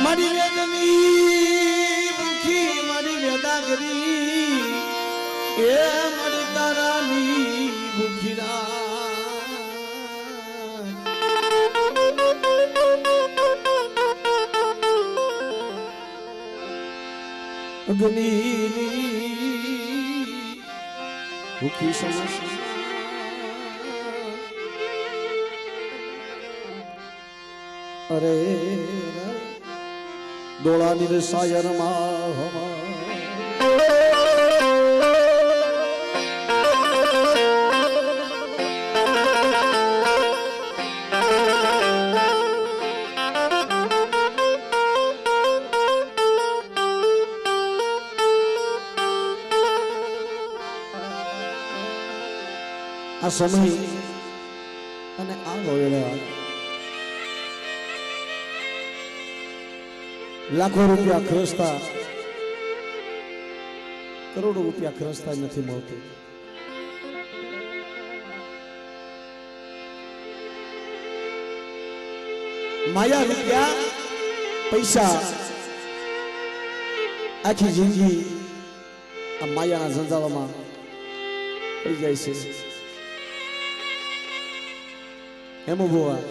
મારી વેદની ભૂખી મારી વેદાગરી એ મારી તારાની ભૂખી અગ્નિની ભૂખી સમસ્યા અરે ડોળાની રસાયનમાં આ સમય અને આ વેળા લાખો રૂપિયા ખર્ચતા કરોડો રૂપિયા ખર્ચતા નથી મળતું. માયા રૂપિયા પૈસા આખી જિંદગી આ માયાના જંજાળમાં થઈ જાય છે. એમ ભોવા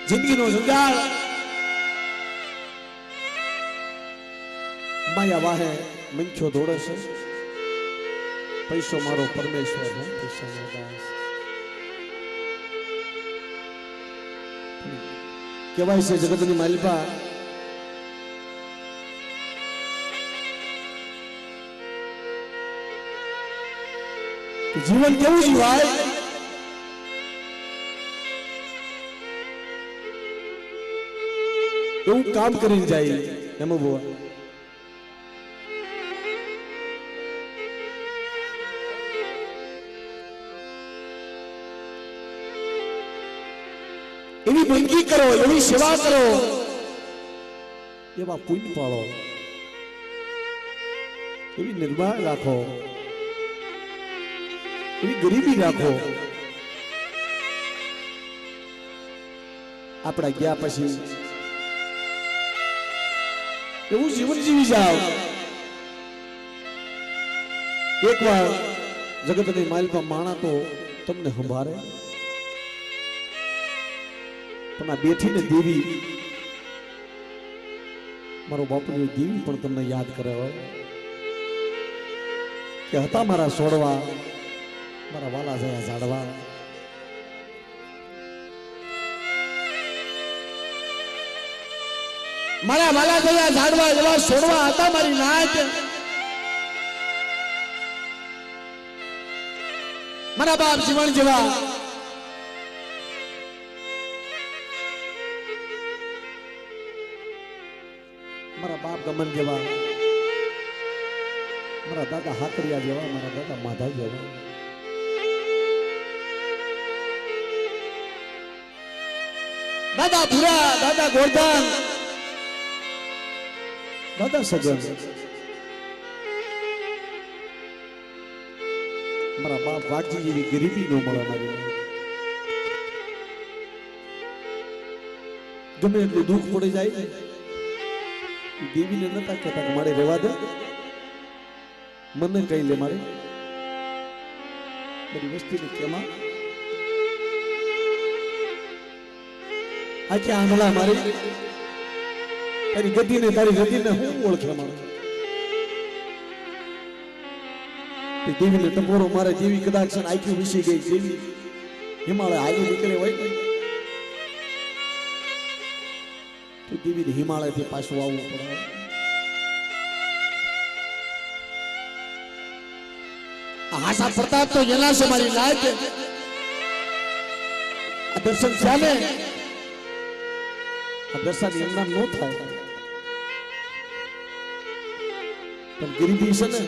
જિંદગીનો જંજાળ માયા વાહે મંખ્યો દોડે છે. પૈસો મારો પરમેશ્વર હું પૈસાનો દાસ કહેવાય છે. જગતની માલિકા જીવન કેવું જીવાય એવું કામ કરીને જાય. એમ બોવા એવી બંદગી કરો, એવી સેવા કરો, એવા પુણ્ય પાળો, એવી નિર્માણ રાખો, એવી ગરીબી રાખો. આપણા ગયા પછી એવું જીવન જીવી જાવ. એકવાર જગતની માલિકા માણા તો તમને સંભાળે, પણ આ બેઠીને દેવી મારો બાપુની દેવી પણ તમને યાદ કરે હોય કે હતા મારા સોડવા, મારા વાલા જયા ઝાડવા. મારા વાલા જયા ઝાડવા એવા સોડવા હતા મારી નાચ. મારા બાપ જીવન જેવા મારા બાપ ગમન જેવા, મારા દાદા હાકરિયા જેવા, મારા દાદા માધા જેવા, દાદા ભૂરા, દાદા ગોરધન, દાદા સજન, મારા બાપ વાઘજી જેવી ગરીબી નો મળે. મારી ગમે એટલું દુઃખ પડી જાય ને દેવીને નતા કહેતા કે મારે રહેવા દે, મને કહી લે. મારે બધી વસ્તીની કેમાં આખી આંધળા મારી તારી ગતિને તારી ગતિને હું ઓળખે. મારે દેવીને ટપોરો મારે. દેવી કદાચ આખી વિસી ગઈ. દેવી હિમાલય હાલી નીકળે હોય તો દેવીને હિમાલયથી પાછું આવવું પડે. આશા પ્રતાપ તો એના છે મારી લાજ. આ દર્શન ચાલે, આ દર્શન એમના ન થાય. પણ ગરીબી છે ને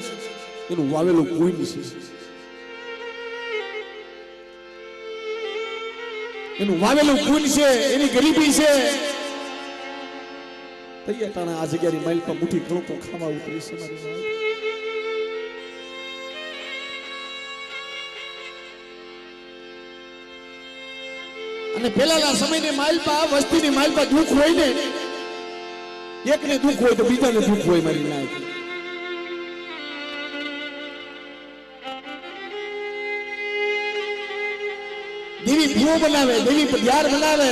એનું વાવેલું કોઈ નથી. એનું વાવેલું ખૂન છે, એની ગરીબી છે. તૈયાર ટાણા આ જગ્યાની માઇલ પર મુઠ્ઠી કણકો ખાવા ઉતરી છે મારી વાત. અને પેલાના સમયની માલપા વસ્તીની માલપા દુઃખ હોય ને, એકને દુઃખ હોય તો બીજાને દુઃખ હોય મારી નાય. દેવી ભૂવો બનાવે, દેવી પઢિયાર બનાવે,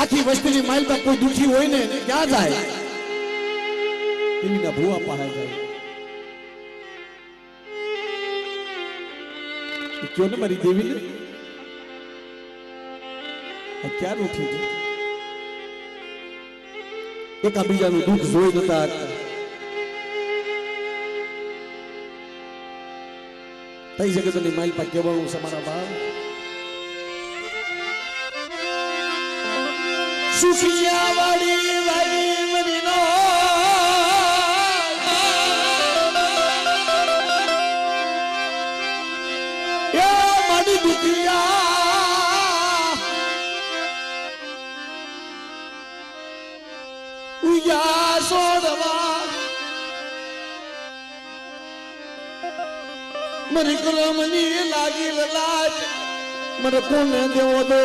આખી વસ્તીની માલપા કોઈ દુખી હોય ને ક્યાં જાય? દેવીના ભૂવા પાસે જાય. क्यों ना मरी देवी ने क्या उठी थी? एक बीजा नु दुख जोई नता तई जगत ની માઇલ પર કેવાનું છે મારા બાપ. સુખિયા વાળી વાળી મરીનો ઉયા સોડવા મરી કરમની લાગી લાજ મને કોને દેવો દો.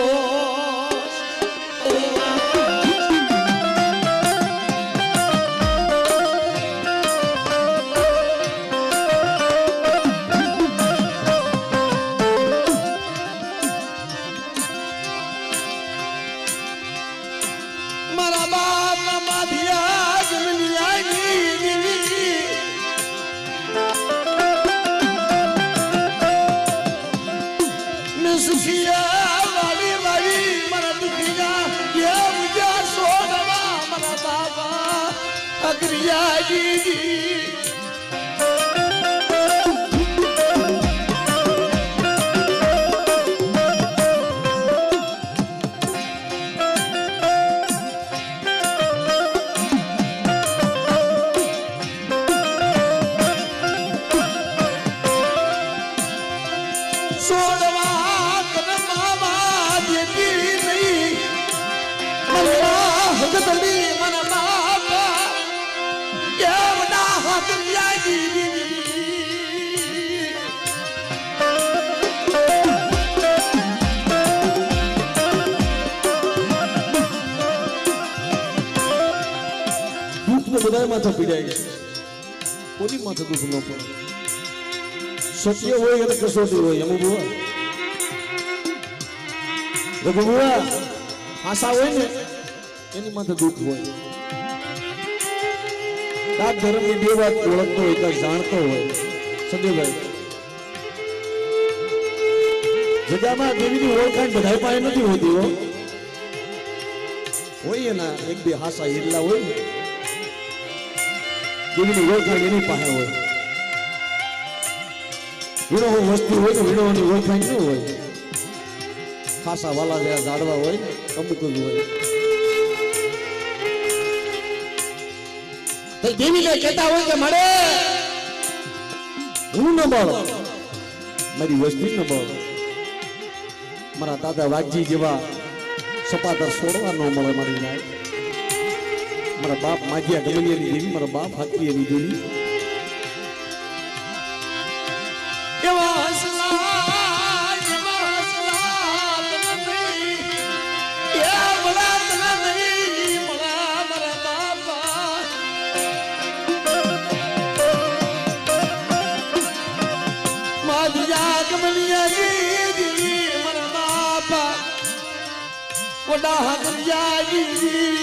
બધા માથે પીડાય છે, કોની માથે દુઃખ ન પડે? સત્ય હોય અને કસોટી હોય. એમ બુઆ રઘુ બુઆ આશા હોય ને એની માથે દુઃખ હોય. આ ધર્મની બે વાત ઓળખતો હોય કે જાણતો હોય. સંજયભાઈ જગ્યામાં દેવીની ઓળખાણ બધા પાસે નથી હોતી હોય એના એક બે હાસા એટલા હોય ને દેવીની ઓળખાણ એની પાસે હોય. વીણો વસ્તુ હોય ને વીણોની ઓળખાણ ન હોય. ખાસા વાલા જેવા ઝાડવા હોય ને અમુક જ હોય. દેવીને કહેતા હોય કે મળે હું ન બળ, મારી વસ્તી ન બળ. મારા દાદા વાઘજી જેવા સપાટર છોડવા ન મળે મારી નાય. મારા બાપ માગિયા ગમલિયાની દેવી, મારા બાપ હાકીયાની દેવી. એવા હસલા તને એ બળા તને નહીં મળા મારા બાપા. માગિયા ગમલિયાની દેવી મારા બાપા વડા હાકિયાની દેવી.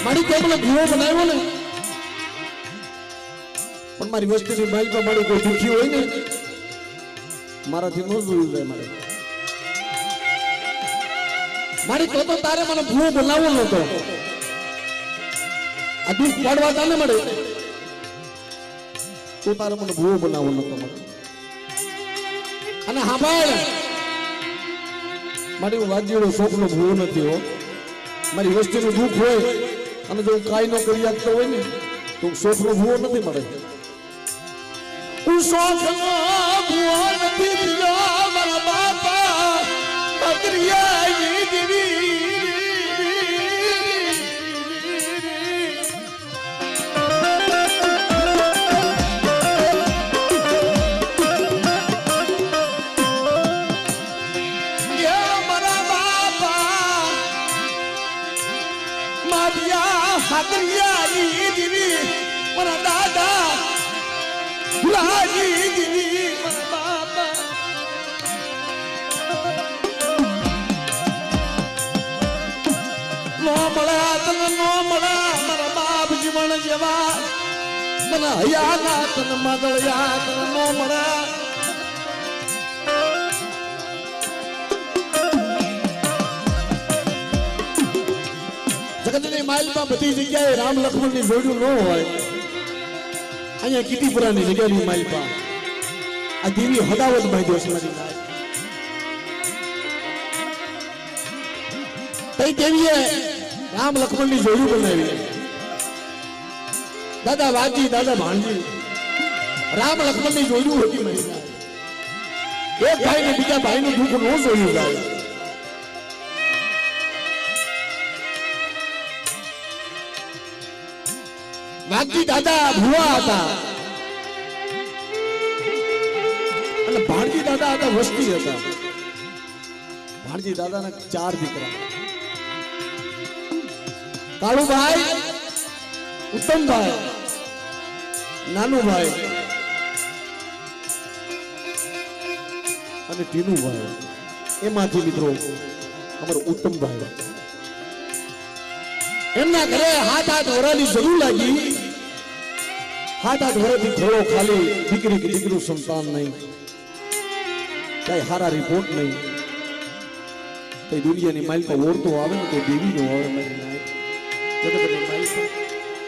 મારી કોઈને ભૂવો બનાવ્યો ને પણ મારી વસ્તુની માલમાં મારી કોઈ દુખી હોય ને મારાથી ન જોયું જાય. મારી તો તારે મને ભૂવો બનાવવો નતો. આ દુઃખ પાડવા તાને મળે તો તારે મને ભૂવો બનાવવો નતો મળે. અને સાંભળ મારી વાજીનો શોખનો ભૂવો નથી હો. મારી વસ્તુનું દુઃખ હોય અને જો કાઈ ન કરી આપતો હોય ને તો શોખનો ભૂવો નથી મળે. હું શોખનો ભૂવો નથી દિયો મારા બાપા અકરિયાની દેવી. ભાગરિયાની દીવી મારા દાદા ભુલાજી દીવી મારા બાપા નો મળ્યા તને નો મળ્યા મારા બાપ જીવન જેવા મને હયાના તને માદળિયા તને નો મળ્યા જગતની માઇલમાં બધી જગ્યાએ રામ લક્ષ્મણની જોડ્યું ન હોય અહીંયા કીટીપુરાની જગ્યાની માઇલમાં આ દેવી હદાવત બાંધ્યો છે મારી નાય તઈ દેવીએ રામ લક્ષ્મણની જોડ્યું બનાવી દાદા વાજી દાદા ભાણજી રામ લક્ષ્મણની જોડ્યું હતી મારી નાય એક ભાઈને બીજા ભાઈનું દુઃખ ન જોયું જાય વાગજી દાદા ભુવા હતા અને ભાણજી દાદા હતા વસ્તી હતા ભાણજી દાદાના 4 દીકરા કાળુભાઈ ઉત્તમભાઈ નાનુભાઈ અને ટીનુભાઈ એમાંથી મિત્રો અમારો ઉત્તમભાઈ એમના ઘરે 7-8 વર્ષની જરૂર લાગી 7-8 વર્ષથી થોડો ખાલી દીકરી કે દીકરું સંતાન નહીં કઈ સારા રિપોર્ટ નહીં કઈ દુનિયાની માઇલ પર ઓરતો આવે ને તો દેવી નો આવે મારી નાય જગતની માઇલ પર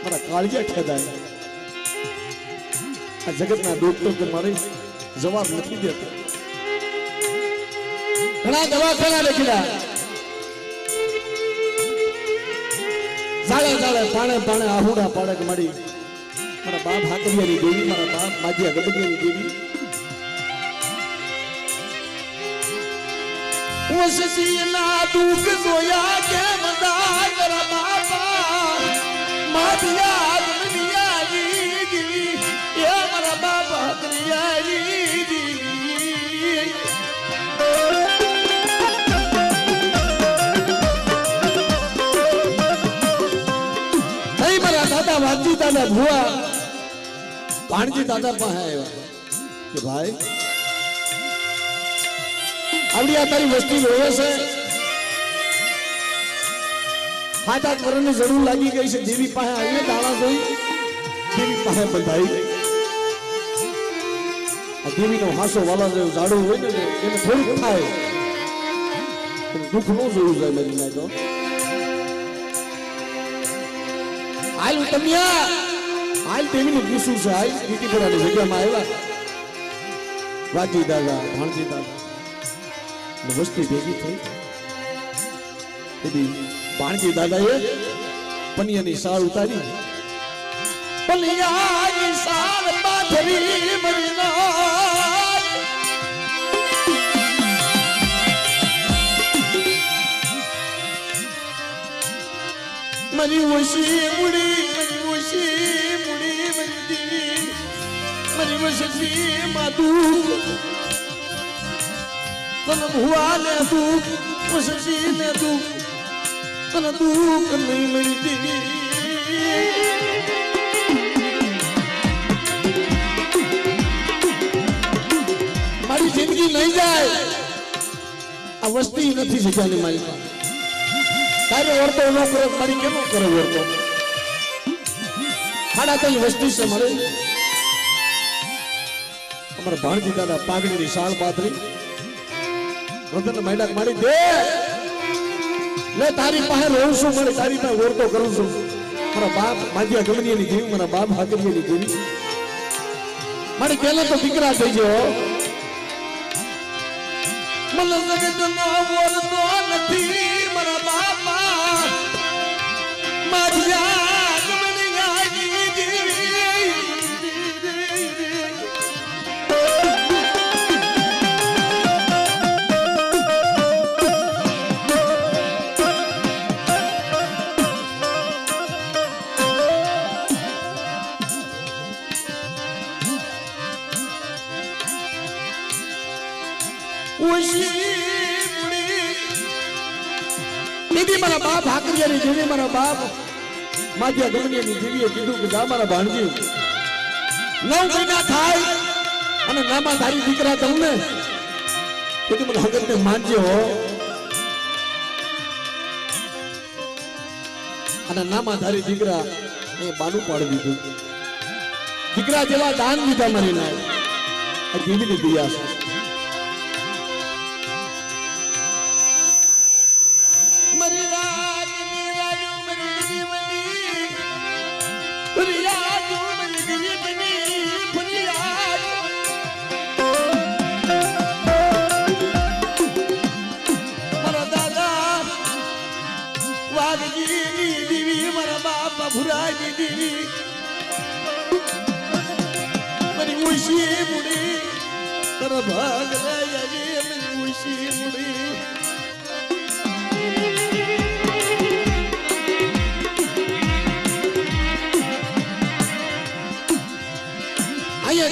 મારા કાળજા ઠેદાય આ જગતના ડોક્ટર તો મારે જવાબ નથી દેતા ઘણા દવાખાના લખીડા જાળે પાણે પાણે આહુડા પાડે કે મારી મારા બાપ હાકરિયાની દેવી મારા બાપ માજીયા ગબડિયાની દેવી વસસીના દુઃખ જોયા કે મદા કર બાપા માજીયા ગબડિયાની દેવી એ મારા બાપ હાકરિયાની દેવી દાદા વાજી દાદા ભુવા ભાણજી દાદા પાસે આવ્યા કે ભાઈ આવડી આ તારી વસ્તી રોવે છે 7-8 વર્ષની જરૂર લાગી ગઈ છે દેવી પાસે આવીને દાણા જોઈ દેવી પાસે બંધાઈ આ દેવીનો હાસો વાલા જેવો જાડો હોય ને એને થોડુંક થાય દુઃખ ન જોયું જાય મારી નાય તો હાલ તમિયા હાલ દેવીનું પૂછું છે હાલ કીટીપુરાની જગ્યામાં આવ્યા વાજી દાદા ભાણજી દાદા વસ્તી ભેગી થઈ તેથી ભાણજી દાદાએ પનિયાની સાળ ઉતારી પનિયાની સાળ પાથરી મરી વસી મુડી મંદી મરી વસી માતુ તન ભુવા ને તું વસી ને તું તન દુઃખ નહીં મળતી મારી જિંદગી નહીં જાય આ વસ્તી નથી જગ્યાની મારી પાસે તારે વર્તો ન કરો મારી કેમ કરે વર્તો 3.5 વસ્તુ છે મળે અમારા ભાણજી દાદા પાઘડીની સાળ પાથરી રતન મેડાક મારી દે લે તારી પાસે રહું છું મારી તારી પાસે વર્તો કરું છું મારા બાપ માજીયા ગમનીની દેવી મારા બાપ હાકરિયાની દેવી મારી પહેલા તો દીકરા થઈ ગયો મને જગતનો વર્તો નથી મારા બાપા માજીયા ગમનીની દેવી મારા બાપ હાકરિયાની દેવી મારા બાપ માધ્યા ગમનીની દેવીએ કીધું કે જા મારા ભાણજી 9 મહિના થાય અને નામા તારી દીકરા તમને કીધું મને હગતને માનજો અને નામા તારી દીકરા એ બાનું પાડી દીધું દીકરા જેવા દાન દીધા મારી નાય આ દેવીની દયા છે મરી રાજની રાજુ મરી જીવની ફરિયાદ મરી જીવની ફરિયાદ મારા દાદા વાઘજીની દેવી મારા બાપા ભુરાજી દેવી મરી મુશી મુડી તારા ભાગ રાજી મરી મુશી મુડી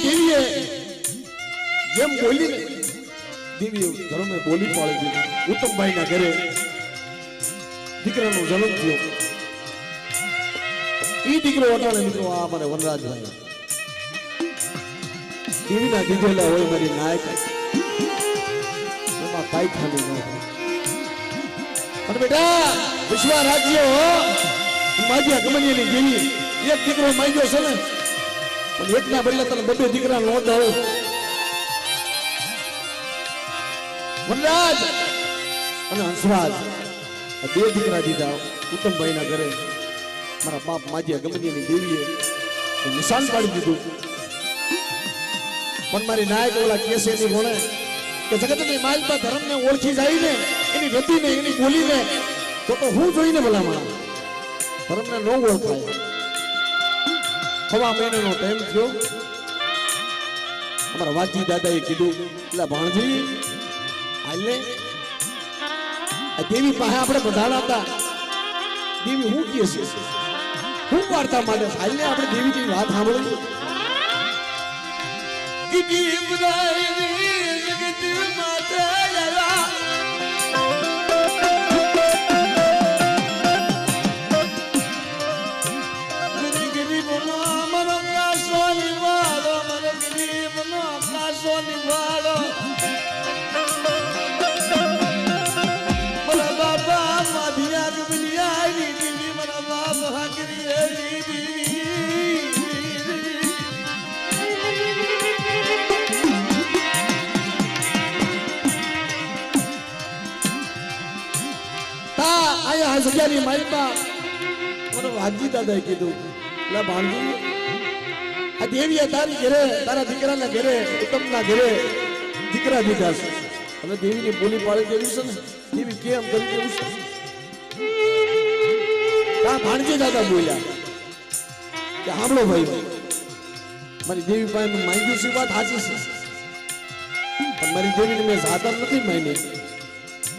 દેવીએ જેમ બોલી ને દેવીએ ધર્મે બોલી પાડી દીધી ઉત્તમભાઈ ના ઘરે દીકરાનો જન્મ થયો ઈ દીકરો અટાણે મિત્રો આ મારે વનરાજભાઈ દેવીના દીધેલા હોય મારી નાયક એમાં કાઈ ખાલી ન હોય પણ બેટા વિશ્વા રાજ્ય માધ્યા ગમનીની દેવી એક દીકરો માંગ્યો છે ને પણ એકના બદલે તને બધે દીકરા નો દઉં વનરાજ અને હંસરાજ બે દીકરા દીધા ઉત્તમભાઈ ના ઘરે મારા બાપ માધ્યા ગમનીની દેવીએ નિશાન પાડી દીધું પણ મારી નાયક ઓલા કેસે એની ભણે કે જગતની માલપા ધર્મને ઓળખી જાય ને એની ગતિને એની બોલીને તો હું જોઈને ભલામણ ધર્મને ન ઓળખાય સવા મહિનાનો ટાઈમ થયો અમારા વાજી દાદાએ કીધું એટલે ભાણજી હાલે આ દેવી પાસે આપણે બધાના હતા દેવી હું કહે છે હું વાર્તા માટે હાલને આપણે દેવીની વાત સાંભળવી દીદી બધાઈ જગત માતા જગ્યાની માલપા મને વાજી દાદાએ કીધું એટલે ભાણજી આ દેવીએ તારી ઘરે તારા દીકરાના ઘરે ઉત્તમના ઘરે દીકરા દીધા છે હવે દેવીની બોલી પાડી દેવી છે ને દેવી કેમ કરી દેવું છે આ ભાણજી દાદા બોલ્યા કે સાંભળો ભાઈ મારી દેવી પાસે મેં માંગ્યું છે વાત સાચી છે પણ મારી દેવીને મેં સાદર નથી માંગી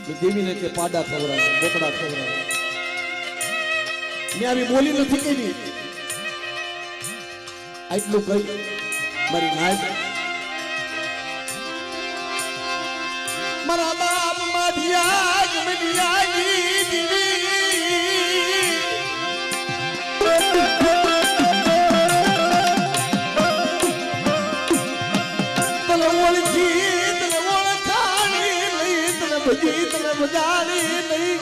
મેં દેવીને કે પાડા ખવડાવે બોકડા ખવડાવે મેં આવી બોલી નથી કરી આટલું કઈ મારી નાયક મારા બાપ માધ્યા ગમનીની દેવી તને ઓળખી તને ઓળખાણી નહીં તને ભજી તને બજાણી નહીં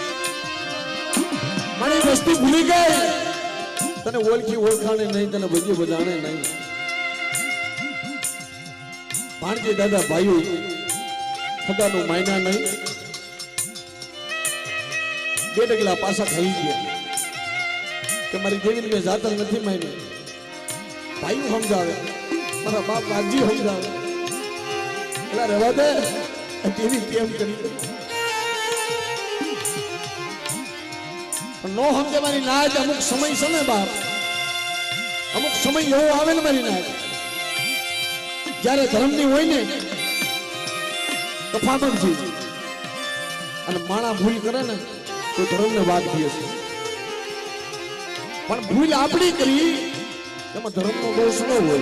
મારી વસ્તી ભૂલી ગઈ તને ઓળખી ઓળખાણે નહીં તને ભજી બજાણે નહીં ભાણજી દાદા ભાઈઓ ખદાનું માયના નહીં બે ડગલા પાછા થઈ ગયા કે મારી દેવીને મેં જાતર નથી માની ભાઈઓ સમજાવે મારા બાપ રાજજી સમજાવે એટલે રહેવા દે દેવી કેમ કરી નો સમજે મારી નાયક અમુક સમય છે ને બાપ અમુક સમય એવો આવે ને મારી નાયક જયારે ધર્મની હોય ને તફાવત છે અને માણા ભૂલ કરે ને તો ધર્મને વાત થઈએ છે પણ ભૂલ આપણી કરી એમાં ધર્મનો દોષ ન હોય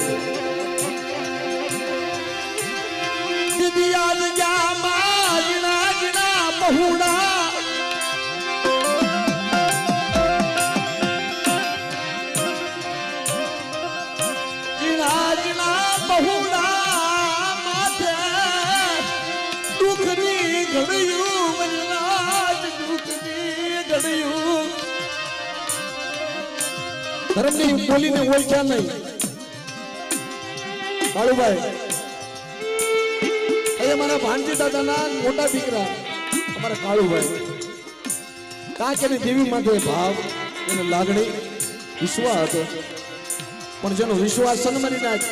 છે દિયાલ જા માજના જના બહુડા ધર્મની બોલીને ઓળખ્યા નહીં. કાળુભાઈ એ મારા ભાણજી દાદાના મોટા દીકરા અમારા કાળુભાઈ. કાંક એની દેવી માટે ભાવ, એની લાગણી, વિશ્વાસ હતો. પણ જેનો વિશ્વાસ સન્માની નાખ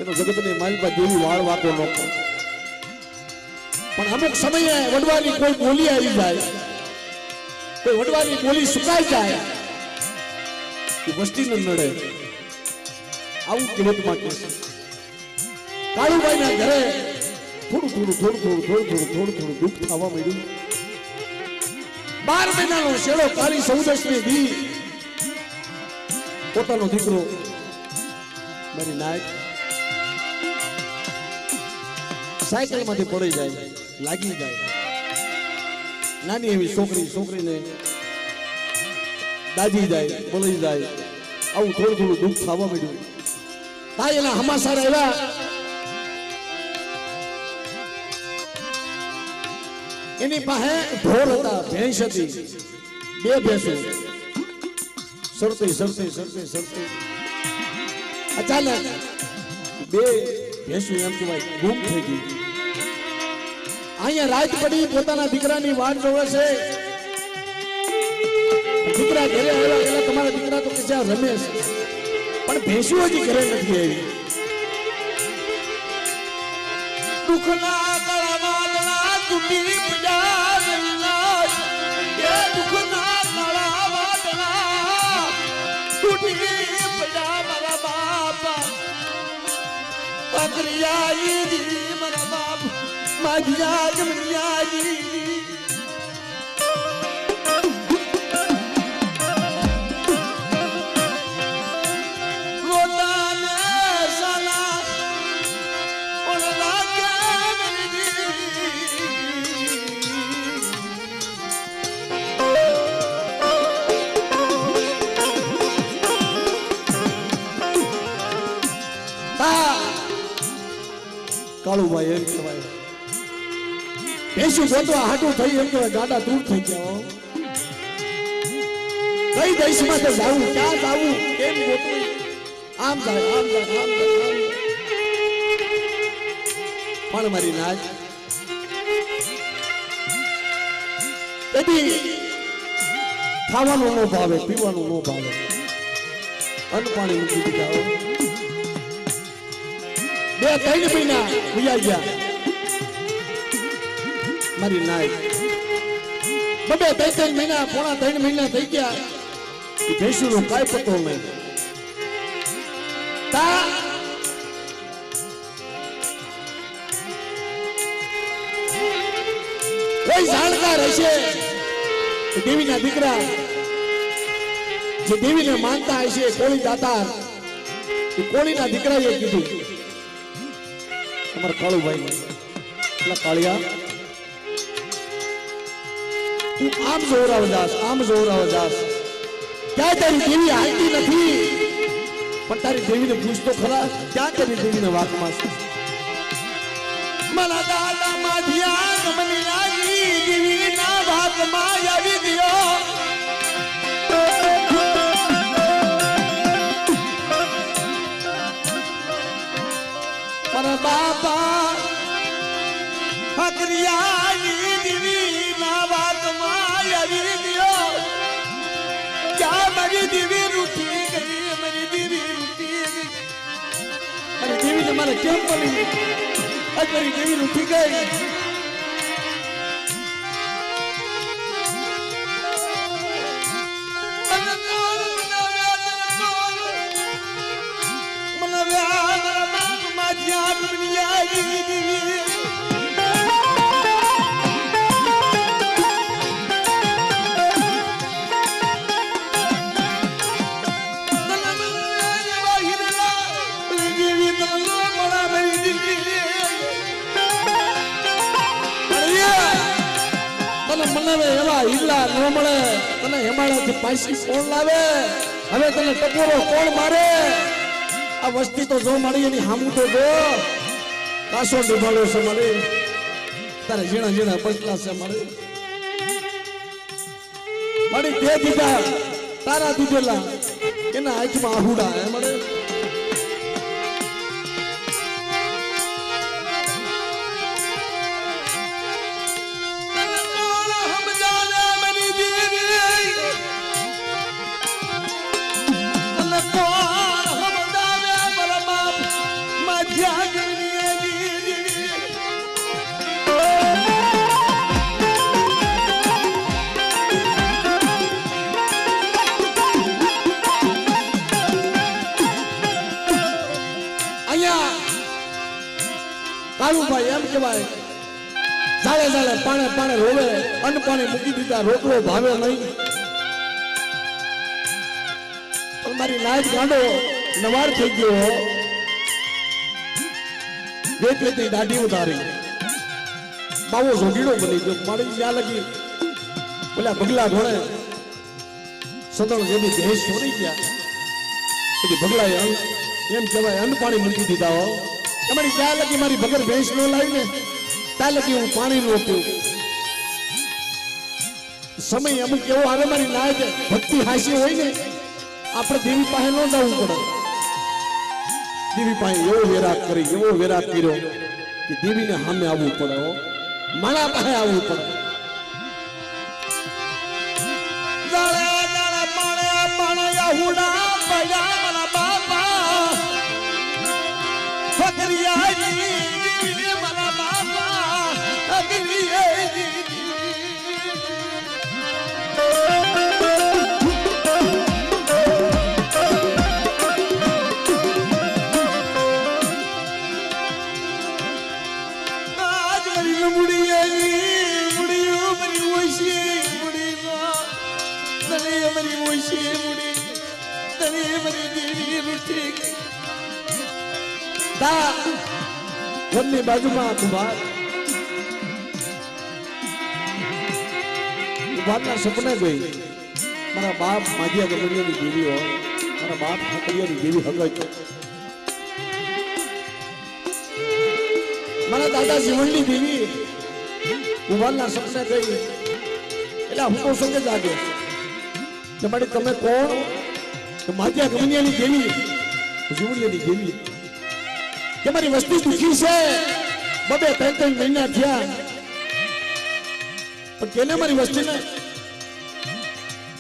એનો જગતની માલપા દેવી વાળ વાતો ન કરે. પણ અમુક સમયે વડવાની કોઈ બોલી આવી જાય, કોઈ વડવાની બોલી સુકાઈ જાય, એ વસ્તી ન નડે. આવું કહેવતમાં કહે છે. કાળુભાઈના ઘરે થોડું દુઃખ થવા માંડ્યું. 12 મહિનાનો શેડો કાળી સૌદસની દી પોતાનો દીકરો મારી નાય સાયકલ માંથી પડી જાય, લાગી જાય. નાની એવી છોકરીને દાજી જાય, બોલી જાય. આવું થોડું દુઃખ થવા માંડ્યું. તાઈ એના હમાસાર આવ્યા. એની પાસે ઢોર હતા, ભેંસ હતી, 2 ભેંસો. સરતે અચાનક 2 ભેંસો એમ કહેવાય ગુમ થઈ ગઈ. અહીંયા રાત પડી, પોતાના દીકરાની વાટ જોવે છે. દીકરા ઘરે આવ્યા એટલે તમારા દીકરા તો કે જ્યાં રમે છે, પણ ભેંસો હજી ઘરે નથી આવી. દુઃખના કળાવાદળા તૂટી પડ્યા, દુઃખના કળાવાદળા તૂટી પડ્યા મારા બાપા. અકરિયાજી મારા બાપ, માધિયા જમણિયાજી. કાળુભાઈ એમ કહેવાય ભેંસું ગોતવા હાટું થઈ, એમ કહેવાય ગાડા દૂર થઈ ગયા. કઈ દેશમાં તો જાવું, ક્યાં જાવું, કેમ ગોતવું, આમ જાય. પણ મારી નાચ એથી ખાવાનું ન ભાવે, પીવાનું ન ભાવે, અન્ન પાણી મૂકી દીધા. 2-3 મહિના વયા ગયા મારી નાય. 2-3 મહિના, પોણા 3 મહિના થઈ ગયા. ભેંસુનો કાંઈ પતો નહીં. કોઈ જાણકાર હશે દેવીના દીકરા, જે દેવીને માનતા હશે, કોળી દાતાર, કોળીના દીકરાએ કીધું અમારા કાળુભાઈ એટલે કાળિયા તું આમ જોરાવ જાસ, ક્યાં તારી દેવી હાલતી નથી. પણ તારી દેવીને પૂછતો ખરા, ક્યાં તારી દેવીને વાતમાં છે. મારા દાદા માધિયા ગમની લાગી, દેવીના વાતમાં આવી ગયો. મારા બાપા હકરિયાની દેવીના વાતમાં આવી ગયો. ક્યાં મારી દેવી રૂઠી ગઈ, મારી દેવી રૂઠી ગઈ. મારી દેવીને મારે કેમ પડી, મારી દેવી રૂઠી ગઈ. મને એવા હીલા ન મળે, તને હેમાળાથી પાછી કોણ લાવે? હવે તને ટપોરો કોણ મારે? આ વસ્તી તો જો મારી એની હામું તો જો કાસો નિભાળ્યો છે મારી, તારે ઝીણા ઝીણા બચલા છે મારી તે દીધા તારા દીધેલા એના આંખમાં આહુડા હે મળે કાળુભાઈ એમ કહેવાય જાળે જાળે પાણે પાણે રોવે અન્ન પાણી મૂકી દીધા રોટલો ભાવે નહીં પણ મારી નાયક ગાંડો નવાર થઈ ગયો વેતવેતી દાઢી ઉતારી બાવો જોગીડો બની ગયો મારી ત્યાં લગી બોલ્યા ભગલા ઢોળે સદણ જેની ભેંસ છોડી ગયા પછી ભગલાએ એમ કહેવાય અન્ન પાણી મૂકી દીધા હો તમારી જ્યાં લગી મારી ભગર ભેંસ નો લાવી ને ત્યાં લગી હું પાણી નો પીવું સમય અમુક એવો આવે મારી નાયક ભક્તિ હાસી હોય ને આપણે દેવી પાસે ન જવું પડે દેવી પાસે એવો વેરાગ કર્યો કે દેવીને સામે આવવું પડે માણા પાસે આવવું પડે ઘરની બાજુમાં કુભારના સપને ગઈ મારા બાપ માધિયા ગમડિયાની દેવી હોય મારા બાપ હાકરિયાની દેવી હગત મારા દાદા જીવનની દેવી કુભારના સપને ગઈ એટલે હું તો સંગે જાગે કે મારી તમે કોણ માધિયા ગમડિયાની દેવી જીવનની દેવી કે મારી વસ્તી દુખી છે બબે 3 મહિના થયા પણ કેને મારી વસ્તી ને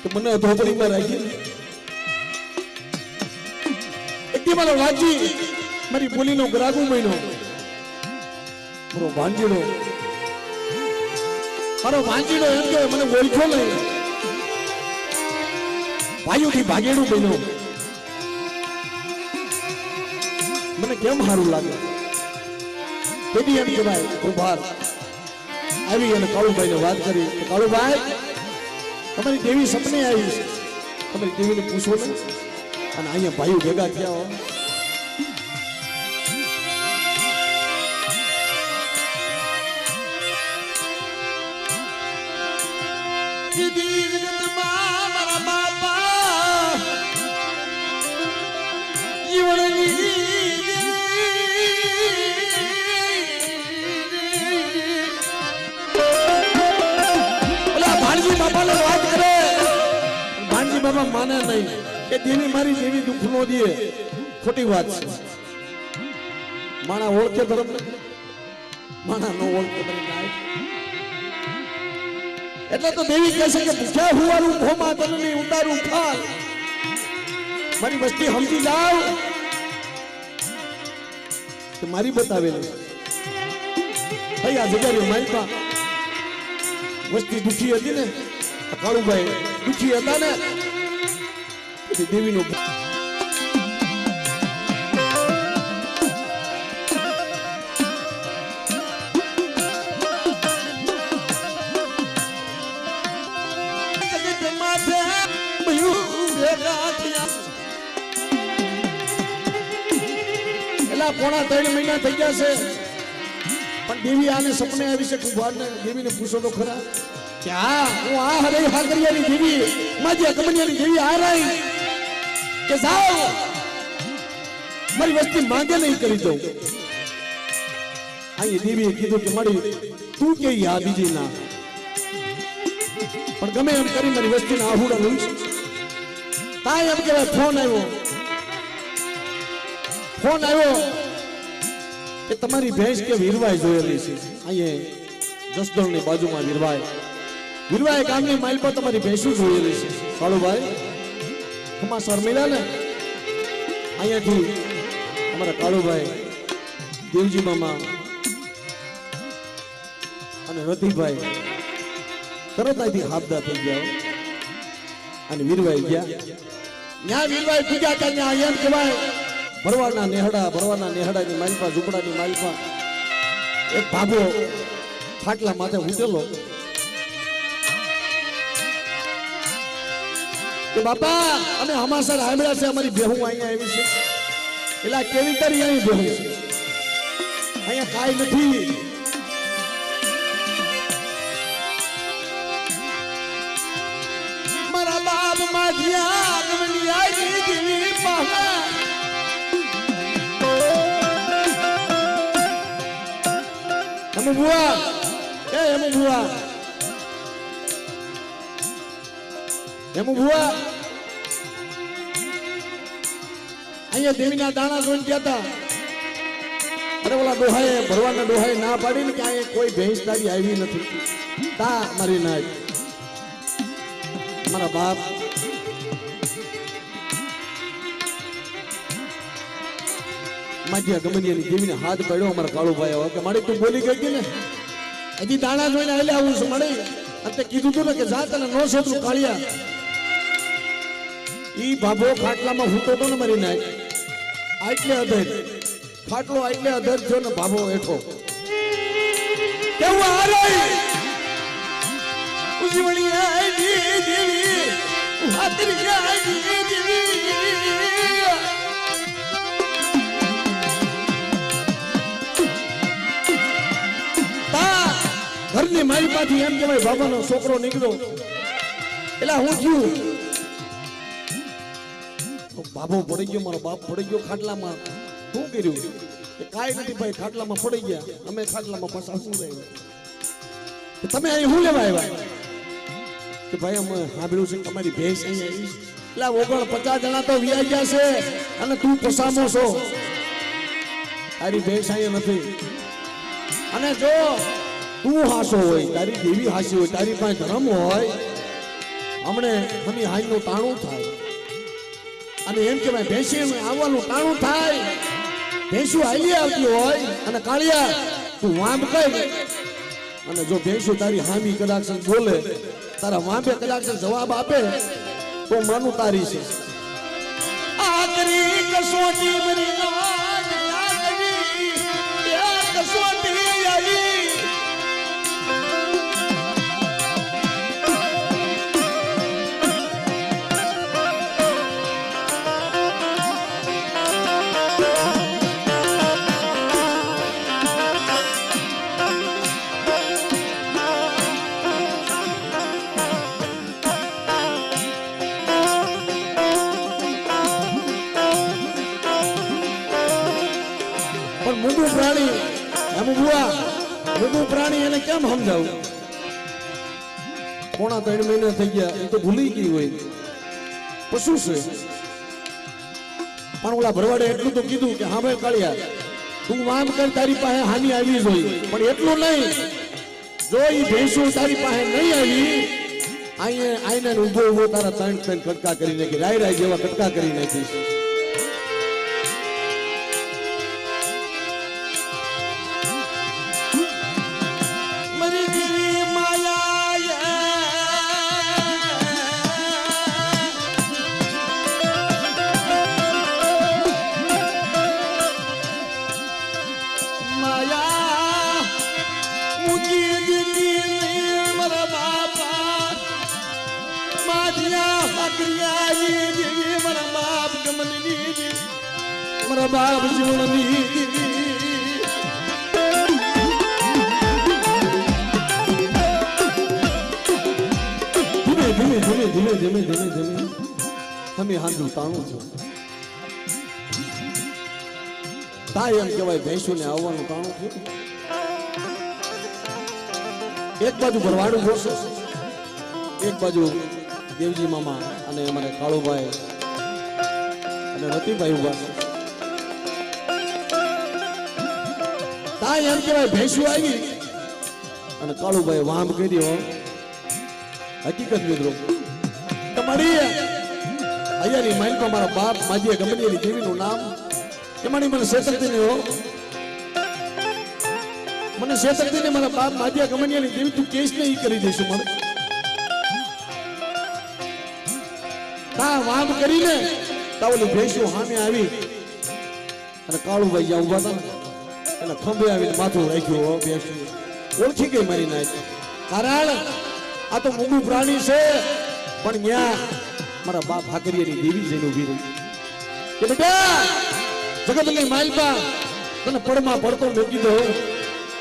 તો મને અધોપડીમાં રાખી એકદી મારો વાજી મારી બોલીનો ગ્રાગુ મહિનો મારો ભાંજીડો એમ કે મને ઓળખ્યો નહીં ભાઈઓથી ભાગેડું બન્યો મને કેમ સારું લાગે તેથી એમ કહેવાય કુભાર આવી અને કાળુભાઈને વાત કરી કે કાળુભાઈ તમારી દેવી સપને આવી છે તમારી દેવીને પૂછો ને અને અહીંયા ભાઈઓ ભેગા થયા હો બાબા માને નહીં કે દેવી મારી દેવી દુઃખ નો દે ખોટી વાત છે માણા ઓળખે ધર્મ માણા નો ઓળખે એટલે તો દેવી કહે છે કે ભૂખ્યા હુવારું ભોમા તનની ઉતારું ફાલ મારી વસ્તી સમજી જાવ કે મારી બતાવેલી ભાઈ આ જગ્યાએ માલપા વસ્તી દુખી હતી ને કાળુભાઈ દુખી હતા ને દેવીનો એલા પોણા 3 મહિના થઈ ગયા છે પણ દેવી આને સપને આવી છે કુભારને દેવીને પૂછો તો ખરા કે હું આ હરે હાકરિયાની દેવી માજી અકમનિયાની દેવી આ રહી કે જાઓ મારી વસ્તી માંગે નહીં કરી દઉં આ દેવીએ કીધું કે મારી તું કે આ બીજી ના પણ ગમે એમ કરી મારી વસ્તીના આહુડા લઉં તાય એમ કહેવાય ફોન આવ્યો કે તમારી ભેંસ કે વીરવાઈ જોયેલી છે અહીંયા જસદણની બાજુમાં વીરવાઈ ગામની માઇલ પર તમારી ભેંસું જોયેલી છે કાળુભાઈ સમાચાર મળ્યા ને અહીંયાથી અમારા કાળુભાઈ દેવજી મામા અને રતિભાઈ તરત અહીંથી હાથદા થઈ ગયા અને વીરવાઈ ગયા ત્યાં વીરવાઈ પૂજા ત્યાં એમ કહેવાય ભરવાના નેહડાની માલપા ઝૂંપડાની માલપા એક ભાગો ખાટલા માથે ઉતરેલો કે બાપા અમે હમાસર સાંભળ્યા છે અમારી બેહું અહીંયા આવી છે એટલે કેવી તરી અહીં બેહું છે અહીંયા કાંઈ નથી મારા બાપ માધ્યા ગમની આવી દીવી પહા એમ બુઆ અહીંયા દેવીના દાણા જોઈને ગયા હતા અરે ઓલા ભરવાના ડોહાએ ના પાડી ને કે અહીંયા કોઈ ભેંસ તારી આવી નથી તા મારી ના મારા બાપ માધ્યા ગમનિયાની દેવીને હાથ પાડ્યો અમારા કાળુભાઈ કે મારી તું બોલી ગઈ હતી ને હજી દાણા જોઈને એટલે આવું છું મળી અને કીધું તું ને કે જા તને નો છોકરું કાળિયા ઈ બાબો ખાટલામાં હૂતો તો ને મારી નાય આટલે અધર ખાટલો આટલે અધર થયો ને બાબો એઠો કેવું આ રહી ઉજવણી આજી દેવી હાતરી આજી દેવી ઘરની મારી પાછી એમ કહેવાય બાબાનો છોકરો નીકળ્યો એટલે હું થયું બાબો પડી ગયો મારો બાપ પડી ગયો ખાટલામાં શું કર્યું કે કાંઈ નથી ભાઈ ખાટલામાં પડી ગયા અમે ખાટલામાં પાછા શું રહ્યું તમે અહીં શું લેવા આવ્યા કે ભાઈ અમે સાંભળ્યું છે તમારી ભેંસ અહીંયા આવી એટલે 49 જણા તો વ્યાઈ ગયા છે અને તું પસામો છો તારી ભેંસ અહીંયા નથી અને જો તું હાસો હોય તારી દેવી હાસી હોય તારી પાસે ધર્મ હોય હમણે હમી હાઈનું તાણું થાય અને એમ કહેવાય ભેંસી આવવાનું તાણું થાય ભેંસું હાલી આવતી હોય અને કાળિયા તું વાંભ કઈ અને જો ભેંસું તારી હામી કદાચ બોલે તારા વાંભે કદાચ જવાબ આપે તો માનું તારી છે આખરી કસોટી મરી કસોટી આવી મૂંગું પ્રાણી મૂંગું પ્રાણી એને કેમ સમજાવું 3.5 મહિના થઈ ગયા એ તો ભૂલી ગઈ હોય પશુ છે પણ ઓલા ભરવાડે એટલું તો કીધું કે હા ભાઈ કાળિયા તું વામ કર તારી પાસે હાની આવી જોઈએ પણ એટલું નહીં જો એ ભેંસું તારી પાસે નહીં આવી આઈને ઉભો તારા 3 કટકા કરી નાખી રાય જેવા કટકા કરી નાખી બાપ જીવનની ધીમે અમે હાંધું તાણું છું તાય એમ કહેવાય ભેંસું ને આવવાનું તાણું થયું એક બાજુ ભરવાડું જોશે એક બાજુ દેવજી મામા અને અમારે કાળુભાઈ અને રતિભાઈ ઉભા છે. તા એમ કહેવાય ભેંસું આવી અને કાળુભાઈ વામ કર્યો. હકીકત મિત્રો તમારી અહીંયાની માઇલમાં મારા બાપ માજી ગમનીની દેવીનું નામ એમાંની મને શેતરતીને હો મને શેતરતીને મારા બાપ માજી ગમનીની દેવી તું કેસ ને ઈ કરી દઈશું મને તા વામ કરીને તા ઓલી ભેંસું સામે આવી અને કાળુભાઈ જ્યાં ઉભા હતા ને એના ખંભે આવીને માથું રાખ્યું હો ભેંસું ઓળખી ગઈ મારી નાખ કારણ આ તો મૂંગું પ્રાણી છે પણ ન્યા મારા બાપ હાકરિયાની દેવી જઈને ઊભી રહી કે બેટા જગતની માલપા તને પડમાં પડતો મૂકી દો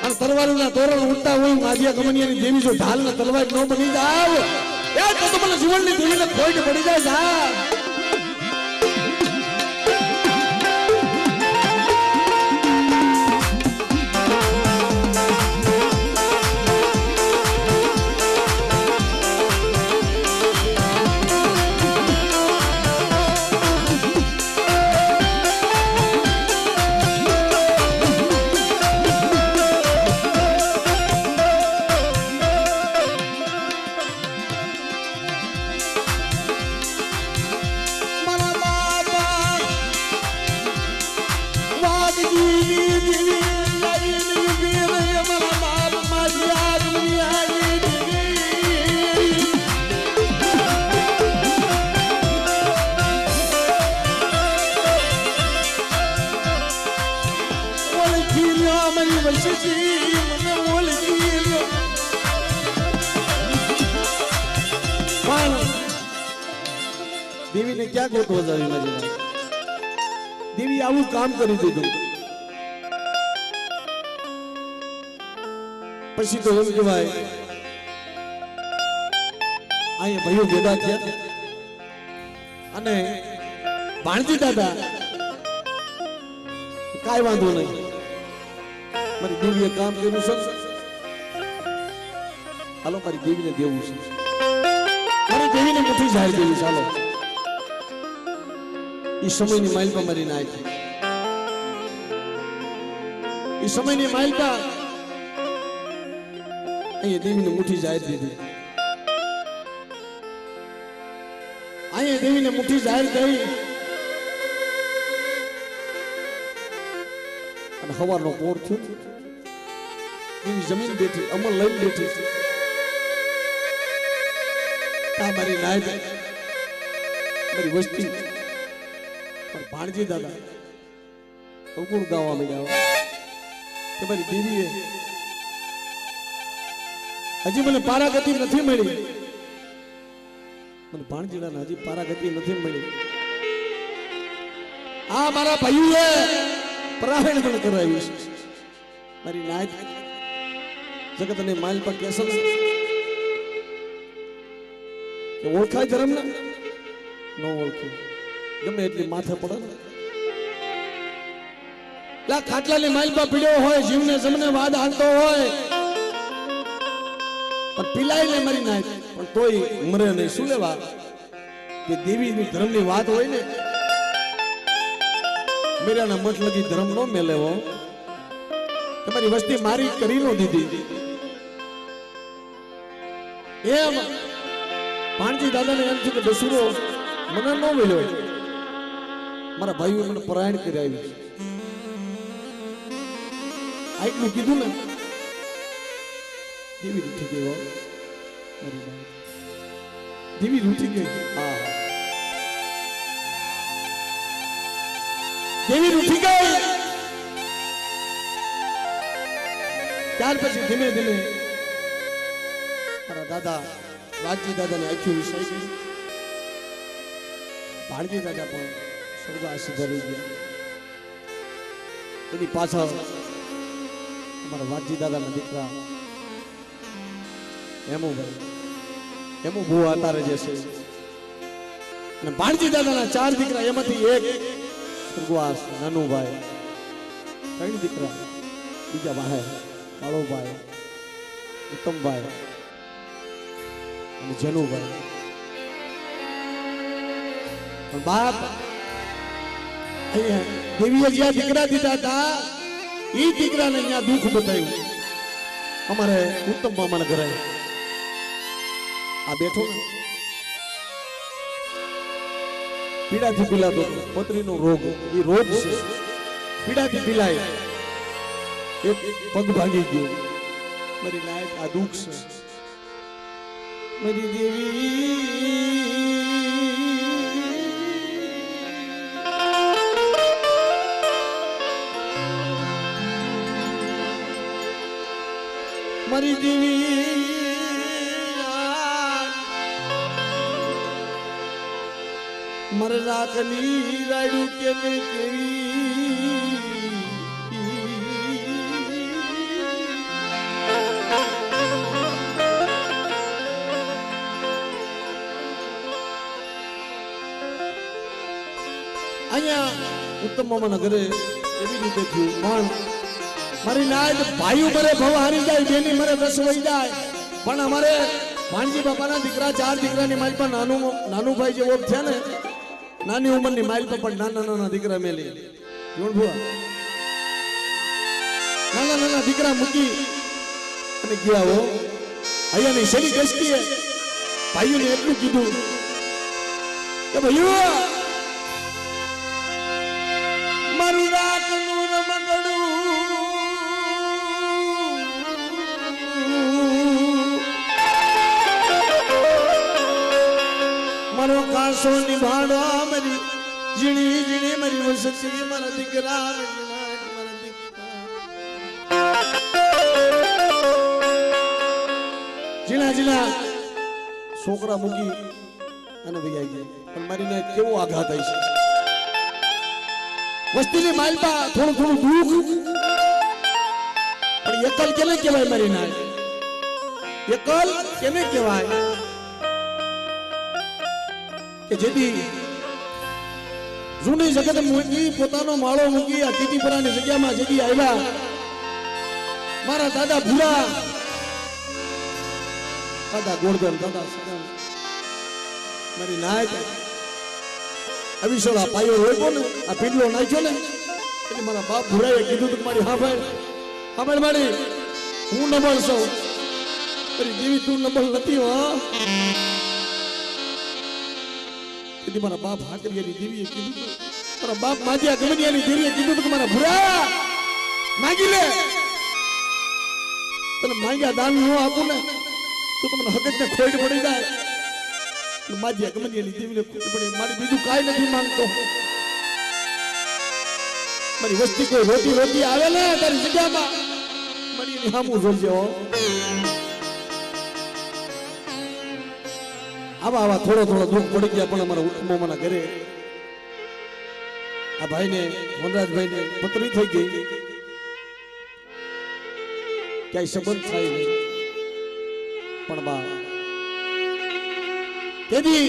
અને તલવારના તોરણ ઉડતા હોય માજીયા ગમનિયાની દેવી જો ઢાલના તલવાર ન બની જાવ એ તો મને જીવનની દેવીને ખોટ પડી જાય જા. દેવીને ક્યાં ગોતવા જાવી મારી દેવી આવું કામ કરી દીધું. પછી તો એમ કહેવાય અહીંયા ભાઈઓ ભેગા થયા અને ભાણજી દાદા કાંઈ વાંધો નહીં મારી દેવીએ કામ કર્યું છે હાલો મારી દેવીને દેવું છે મારી દેવીને મુઠ્ઠી જાહેર દેવી ચાલો એ સમયની માઇલપા મારી નાખી એ સમયની માઇલપા અહીંયા દેવીને મુઠ્ઠી જાહેર દીધી અહીંયા દેવીને મુઠ્ઠી જાહેર કરી અને સવારનો પોર થયો દેવી જમીન બેઠી અમલ લઈને બેઠી તા મારી નાય મારી વસ્તી પણ ભાણજી દાદા અવગુણ ગાવા માંડ્યા કે મારી દેવીએ હજી મને પારાગતિ નથી મળી મને ભાણજી દાદા હજી પારાગતિ નથી મળી આ મારા ભાઈઓએ પરાયણ પણ કરાવ્યું છે મારી નાય જગતને માઇલ પર કેસલ ઓળખાય ધર્મ ને ન ઓળખે ગમે એટલી માથે પડે ને લા ખાટલાની માઇલ પર પીડ્યો હોય જીવને જમને વાદ હાલતો હોય પણ પીલાઈને મરી નાય પણ તોય મરે નહીં. શું લેવા કે દેવીની ધર્મની વાત હોય ને મેરાના મઠ લગી ધર્મ નો મેલેવો તમારી વસ્તી મારી કરી નો દીધી એમ ભાણજી દાદાને એમ થયું કે દસુરો મને ન મળ્યો મારા ભાઈઓ મને પરાયણ કરી આવી આટલું કીધું ને દેવી રૂઠી ગઈ દેવી રૂઠી ગઈ હા દેવી રૂઠી ગઈ. ત્યાર પછી ધીમે ધીમે મારા દાદા વાઘજી દાદાને આખી વિષય ગઈ ભાણજી દાદા પણ સ્વર્ગવાસ ધરી ગયા. એની પાછળ અમારા વાઘજી દાદાના દીકરા એમુ બહુ આતારે જશે અને ભાણજી દાદાના 4 દીકરા એમાંથી એક સ્વર્ગવાસ નાનુભાઈ ત્રણ દીકરા બીજા વાહે કાળોભાઈ ઉત્તમભાઈ અને જનુભાઈ પણ બાપ દેવીએ જ્યાં દીકરા દીધા હતા એ દીકરાને અહીંયા દુઃખ બતાવ્યું અમારે ઉત્તમ મામાના ઘરે આ બેઠો ને પીડાથી પીલાતો પથરીનો રોગ એ રોગ છે પીડાથી પીલાય એક પગ ભાગી ગયો મારી લાયક આ દુઃખ છે મારી દેવી મારી દેવી મર રાખની રાડું કે કેવી અહીંયા ઉત્તમ મામાના ઘરે એવી રીતે થયું પણ મારી નાય ભાઈઓ મરે ભવ હારી જાય બેની મરે રસ વહી જાય પણ અમારે ભાણજી બાપાના દીકરા 4 દીકરાની માલ પર નાનું ભાઈ જેવો થયા ને નાની ઉંમરની માલ પર પણ નાના દીકરા મેલી જોણ ભુવા નાના દીકરા મૂકી અને ગયા હો અહીંયાની શરી દ્રષ્ટિએ ભાઈઓને એટલું કીધું કે ભાઈઓ મારું રાતનું રમકડું મારો કાસો નિભાડો મારી ઝીણી ઝીણી મારી વસતી મારા દીકરા ઝીણા ઝીણા છોકરા મૂકી અને ભાઈ આવી ગયા પણ મારી ને કેવો આઘાત આવી છે વસ્તીની માલપા થોડું દુઃખ પણ એકલ કેને કહેવાય મારી ના એકલ કેને કહેવાય કે જેથી જૂની જગત મૂકી પોતાનો માળો મૂકી આ ટીટીપરાની જગ્યામાં જેથી આવ્યા મારા દાદા ભૂરા દાદા ગોળધન દાદા સદન મારી નાયક અવિસોડા પાયો રોક્યો ને આ પીડલો નાખ્યો ને એટલે મારા બાપ ભૂરાએ કીધું કે મારી હા ભાઈ મારી હું નબળ છું મારી દેવી તું નબળ નથી હો તેથી મારા બાપ હાકરિયાની દેવીએ કીધું મારા બાપ માજિયા ગમડિયાની દેવીએ કીધું કે મારા ભૂરા માંગી લે તને માંગ્યા દાન ન આપું ને તો તમને હકતને ખોટ પડી જાય માજિયા ગમડિયાની દેવીને ખોટ પડે મારી બીજું કાઈ નથી માંગતો મારી વસ્તી કોઈ રોટી આવે ને તારી જગ્યામાં મારી એની સામું જોજે હો આવા થોડો દુઃખ પડી ગયા પણ અમારા ઉત્તમોમાના ઘરે આ ભાઈને વનરાજભાઈને પતરી થઈ ગઈ ક્યાંય સંબંધ થાય નહીં પણ બા તેથી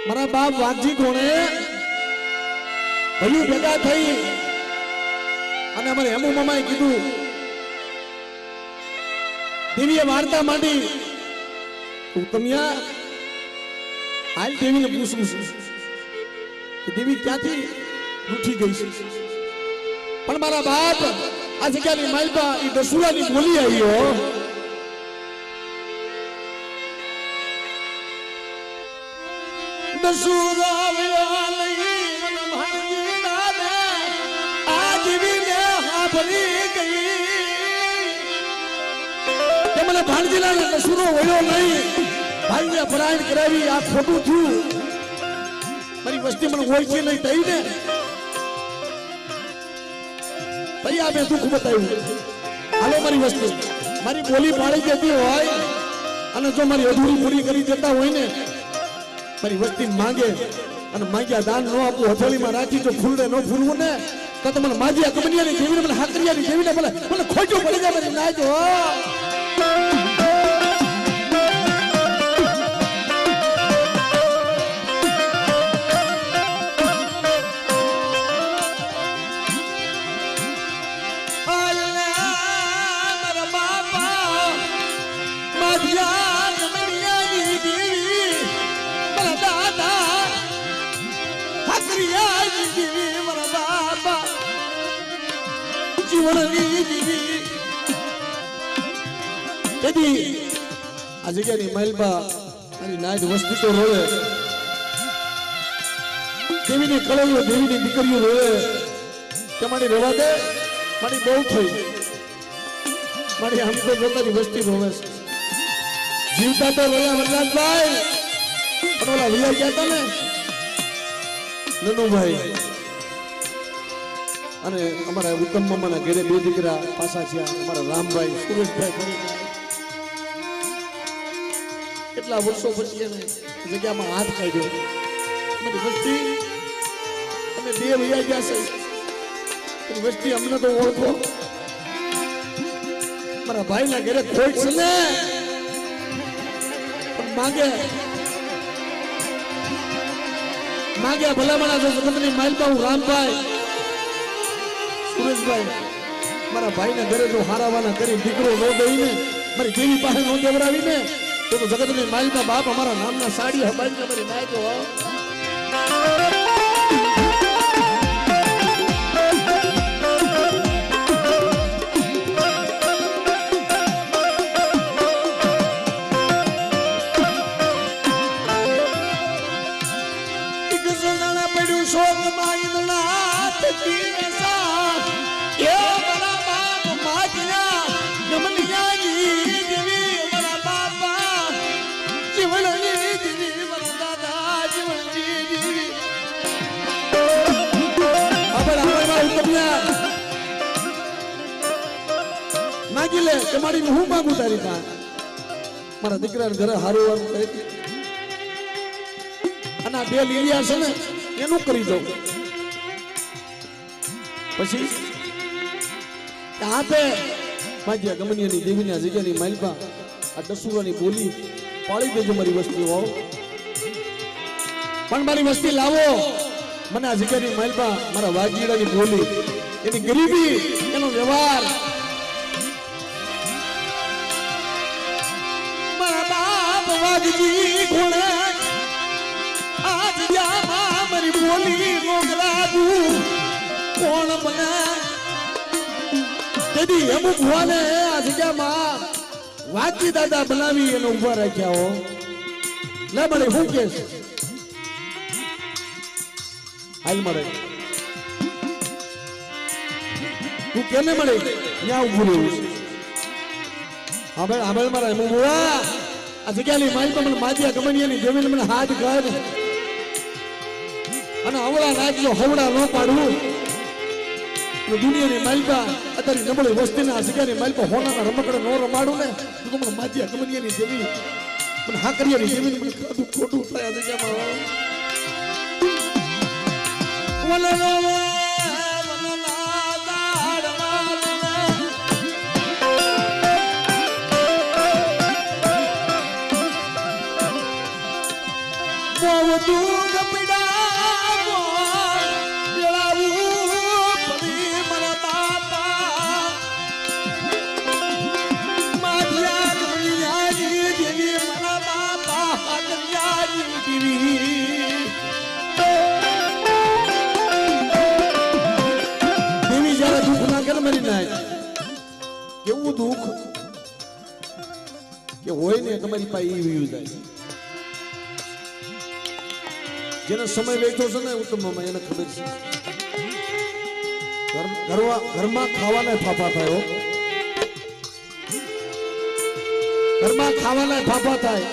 મારા બાપ વાઘજી કોણે ભાઈઓ ભેગા થઈ અને અમારે હેમુ મામાએ કીધું દેવીએ વાર્તા માંડી ઉત્તમિયા હાલ દેવીને પૂછવું કે દેવી ક્યાંથી રૂઠી ગઈ છે પણ મારા બાપ આ જગ્યાની માલપા એ દસુરાની બોલી આવ્યો દસુરા આવ્યો લઈ મન ભાંગી નાને આ દેવીને હાભરી ગઈ કે મને ભાણજીલાને દસુરો વળ્યો નહીં ભાઈને પરાયણ કરાવી આ ખોટું થયું મારી વસ્તી મને ઓળખી નહીં થઈ ને ભાઈ આ મેં દુઃખ બતાવ્યું હાલો મારી વસ્તી મારી બોલી પાડી દેતી હોય અને જો મારી અધૂરી પૂરી કરી દેતા હોય ને મારી વસ્તી માંગે અને માંગ્યા દાન ન આપવું હથેળીમાં રાખી જો ફૂલને ન ફૂલવું ને તો મને માજિયા કમનિયાની દેવીને મને હાકરિયાની દેવીને મને ખોટું પડી જાય મારી ના જો જીવનની જીવી તેથી આ જગ્યાની માલબા મારી નાયક વસ્તી તો રોવે, દેવીની કળીઓ દેવીની દીકરીઓ રોવે કે મારી રવા દે, મારી બહુ થઈ, મારી આમ તો પોતાની વસ્તી રોવે છે. જીવતા તો રોયા વરરાજભાઈ, પણ ઓલા વિયા ગયા હતા ને નનુભાઈ અને અમારા ઉત્તમ મામાના ઘરે બે દીકરા પાછા છે, અમારા રામભાઈ સુરેશભાઈ ફરી કેટલા વર્ષો પછી એને જગ્યામાં હાથ કાઢ્યો. અમારી વસ્તી અને બે વૈયા ગયા છે, વસ્તી અમને તો ઓળખો. મારા ભાઈના ઘરે ખોટ છે ને પણ માગે ભલામણા જો જગતની માલપા હું રામભાઈ સુરેશભાઈ મારા ભાઈના ઘરે જો હારાવાના કરી દીકરો નો દઈને મારી દેવી પાસે નો દેવરાવીને તો જગતની માલપા બાપ અમારા નામના સાડી હબાઈને મારી નાયકો. માગી લે તમારી હું માગું તારી પાસે, મારા દીકરાને ઘરે હારું હારું કહી અને આ બે લીલિયા છે ને એનું કરી દઉં. પછી આપે માજ્યા ગમનિયાની દેવીની જગ્યાની માલપા આ દસુરાની બોલી પાળી દેજો મારી વસ્તી વાવ, પણ મારી વસ્તી લાવો મને આ જગ્યાની માલપા મારા વાગીડાની બોલી એની ગરીબી એનો વ્યવહાર મારા બાપ વાગજી ઘોડે આજ યા મારી બોલી મોગલાગુ કોણ બને તેથી અમુક હોને આ જગ્યામાં વાગજી દાદા બનાવી એને ઉભા રાખ્યા હો. લે મળે હું કે હાલ મળે તું કેને મળે ત્યાં ઉભું રહ્યું છે. હવે હવે મારા હું બોલા આ જગ્યાની માલપા મને માજ્યા ગમનિયાની દેવીને મને હાથ કર અને હવડા નાખજો હવડા ન પાડવું. દુનિયાની માલપા અત્યારે નબળી વસ્તીના આ જગ્યાની માલપા હોનાના રમકડા ન રમાડું ને તો મને માજ્યા ગમનિયાની દેવી મને હાકરિયાની દેવીને મને ખાધું ખોટું થાય આ જગ્યામાં. કેવું દુઃખ કે હોય ને તમારી પાસે એ વયું જાય. જેનો સમય વેચો છે ને ઉત્તમમાં એને ખબર છે ઘરમાં ખાવાના ફાફા થાય, ઘરમાં ખાવાના ફાફા થાય.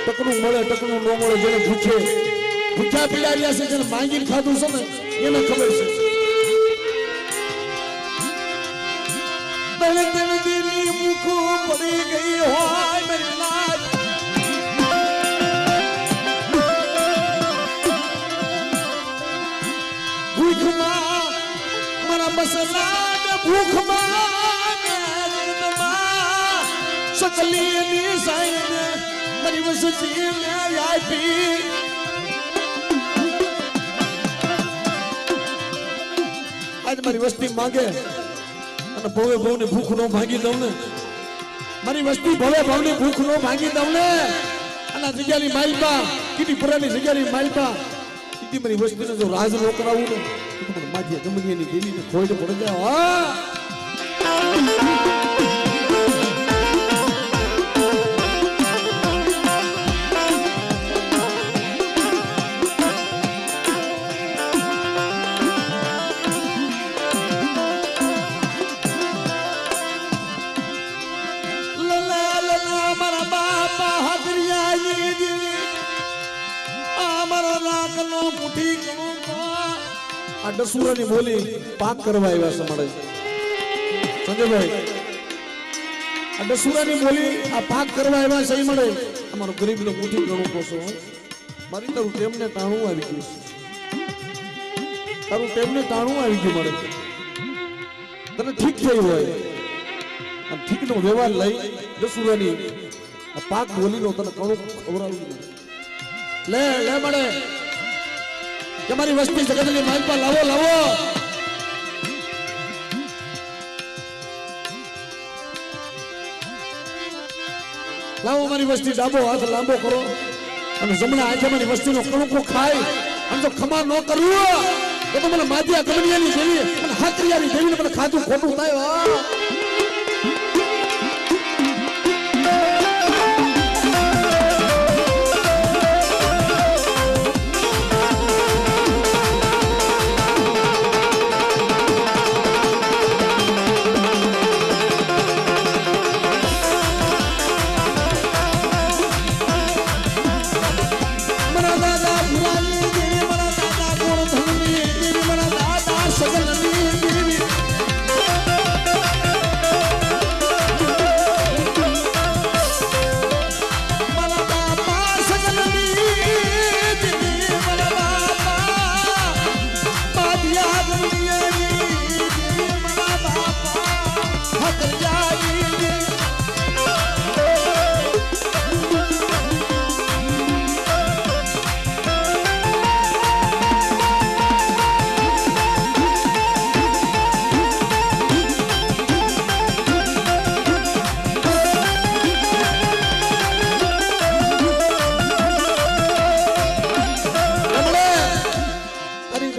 ટકનું મળે ટકનું ન મળે, જેને ભૂખ્યા પીડાવ્યા છે જેને માંગીને ખાધું છે ને એને ખબર છે. દિલ્હી મુખ પડી ગઈ હોય મેરી લાજ ભૂખમાં મારા મસલા ભૂખમાં સકલી ની સાઈને મારી વસતી ને આપી. આજ મારી વસ્તી માંગે અને ભવે ભવની ભૂખ નો ભાગી દઉં ને, મારી વસ્તી ભવે ભવની ભૂખ નો ભાગી દઉં ને અને જગ્યાની માલપા કીટી પુરાની જગ્યાની માલપા કીટી મારી વસ્તીને જો રાજ નો કરાવું ને તો પણ માજી ગમનિયાની દેવીને ખોઈ પડી જાય. ડસુરાની બોલી પાક કરવા આવ્યા છે મળે સંજયભાઈ આ ડસુરાની બોલી આ પાક કરવા આવ્યા છે મળે અમારો ગરીબનો મુઠી ઘણું પોસો મારી તારું ટેમને ટાણું આવી ગયું તારું ટેમને ટાણું આવી ગયું મળે તને ઠીક થઈ હોય અને ઠીકનો વ્યવહાર લઈ ડસુરાની આ પાક બોલીનો તને ઘણું ખવડાવ્યું લે લે મળે તમારી વસ્તી જગતની માલપા લાવો લાવો લાવો મારી વસ્તી ડાબો હાથ લાંબો કરો અને જમણા હાથે મારી વસ્તીનો કણુકો ખાય અને જો ખમા ન કરવું તો મને માધ્યા કમનિયાની દેવી અને હાકરિયાની દેવીને મને ખાધું ખોટું થાય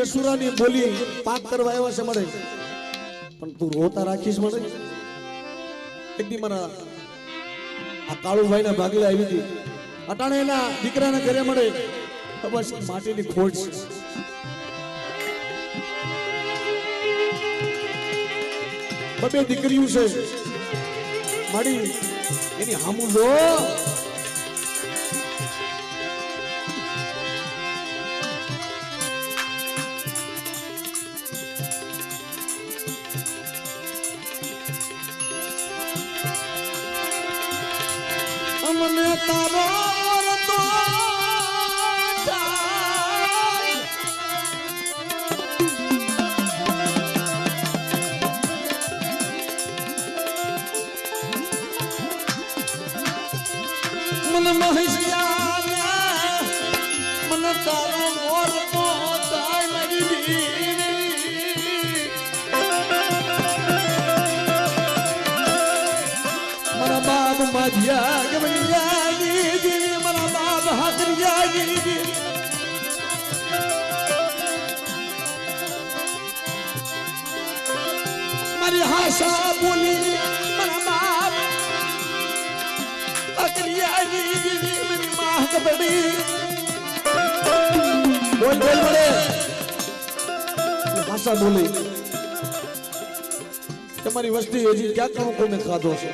ડસુરાની બોલી પાક કરવા આવ્યા છે મળે પણ તું રોતા રાખીશ મળે એક દી મારા આ કાળુભાઈ ના ભાગલા આવી હતી અટાણે એના દીકરાના ઘરે મળે બસ માટીની ખોટ છે બબે દીકરીઓ છે માડી એની હામું જો મને તારો રતો મને મહિષિયા મને તારો મોર પોતાય મારી મારા બાપ માધ્યા મારી હાસા બોલી મારા બાપ અકરિયાની દીદી મારી માહ કબડી બોલ બોલ બોલે હાસા બોલી તમારી વસ્તી હજી ક્યાં કણુકો મેં ખાધો છે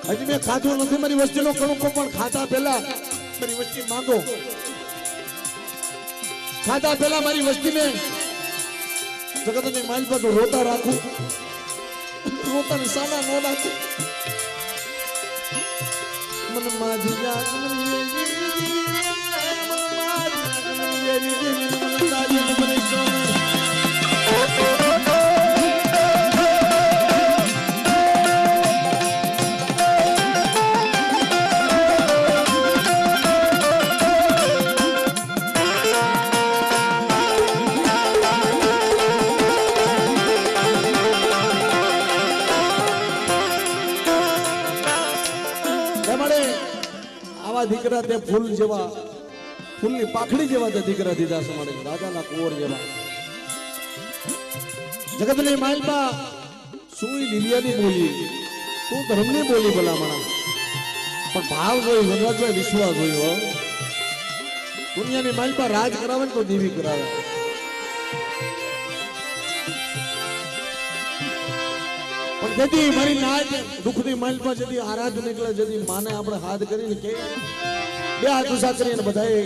હજી મેં ખાધું નથી મારી વસ્તીનો કણુકો પણ ખાધા પહેલા મારી વસ્તી માંગો ખાધા પહેલા મારી વસ્તીને જગતની માલ પર રોતા રાખું રોતા સાના નો રાખું મને માજી દીકરા તે ફૂલ જેવા ફૂલની પાખડી જેવા તે દીકરા દીધા છે મળે રાજાના કુંવર જેવા જગતની માલમાં સુઈ લીલિયાની બોલી તું ધર્મની બોલી ભલામણા પણ ભાવ જોઈ વનરાજભાઈ વિશ્વાસ જોયો દુનિયાની માલમાં રાજ કરાવે ને તો દેવી કરાવે પણ જતી મારી નાચ દુઃખની માલમાં જતી આરાધ નીકળે જતી માને આપણે હાથ કરીને કે બે હાથ ઉષા કરીને બધાએ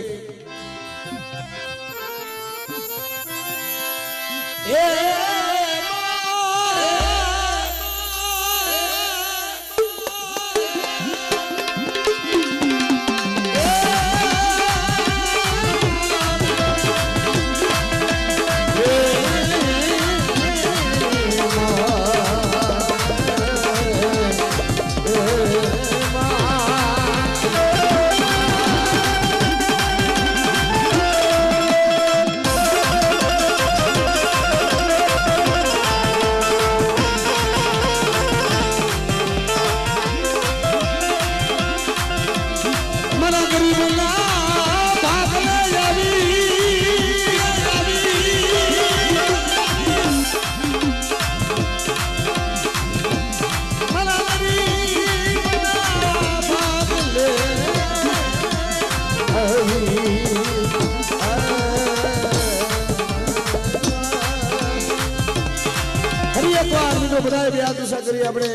બધાએ બે હાથ ઊંચા કરી આપણે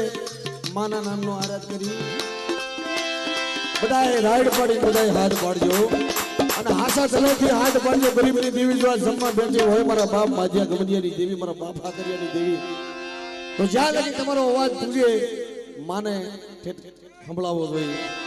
માના નામનો આરાધ કરી બધાએ રાઈડ પાડી બધાએ હાથ પાડજો અને હાસા ચલોથી હાથ પાડજો ગરીબની દેવી જો જમવા બેઠી હોય મારા બાપ માજિયા ગમડિયાની દેવી મારા બાપ આકરિયાની દેવી તો જ્યાં લગી તમારો અવાજ પૂજે માને સંભળાવવો જોઈએ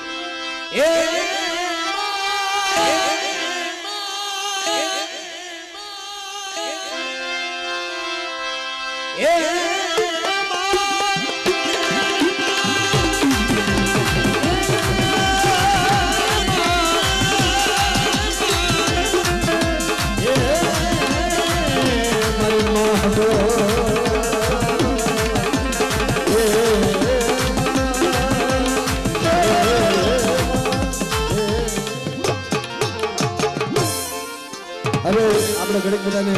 હવે આપણે ઘડીક બધાને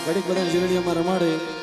ઘડીક બધાને જીરણીયામાં રમાડે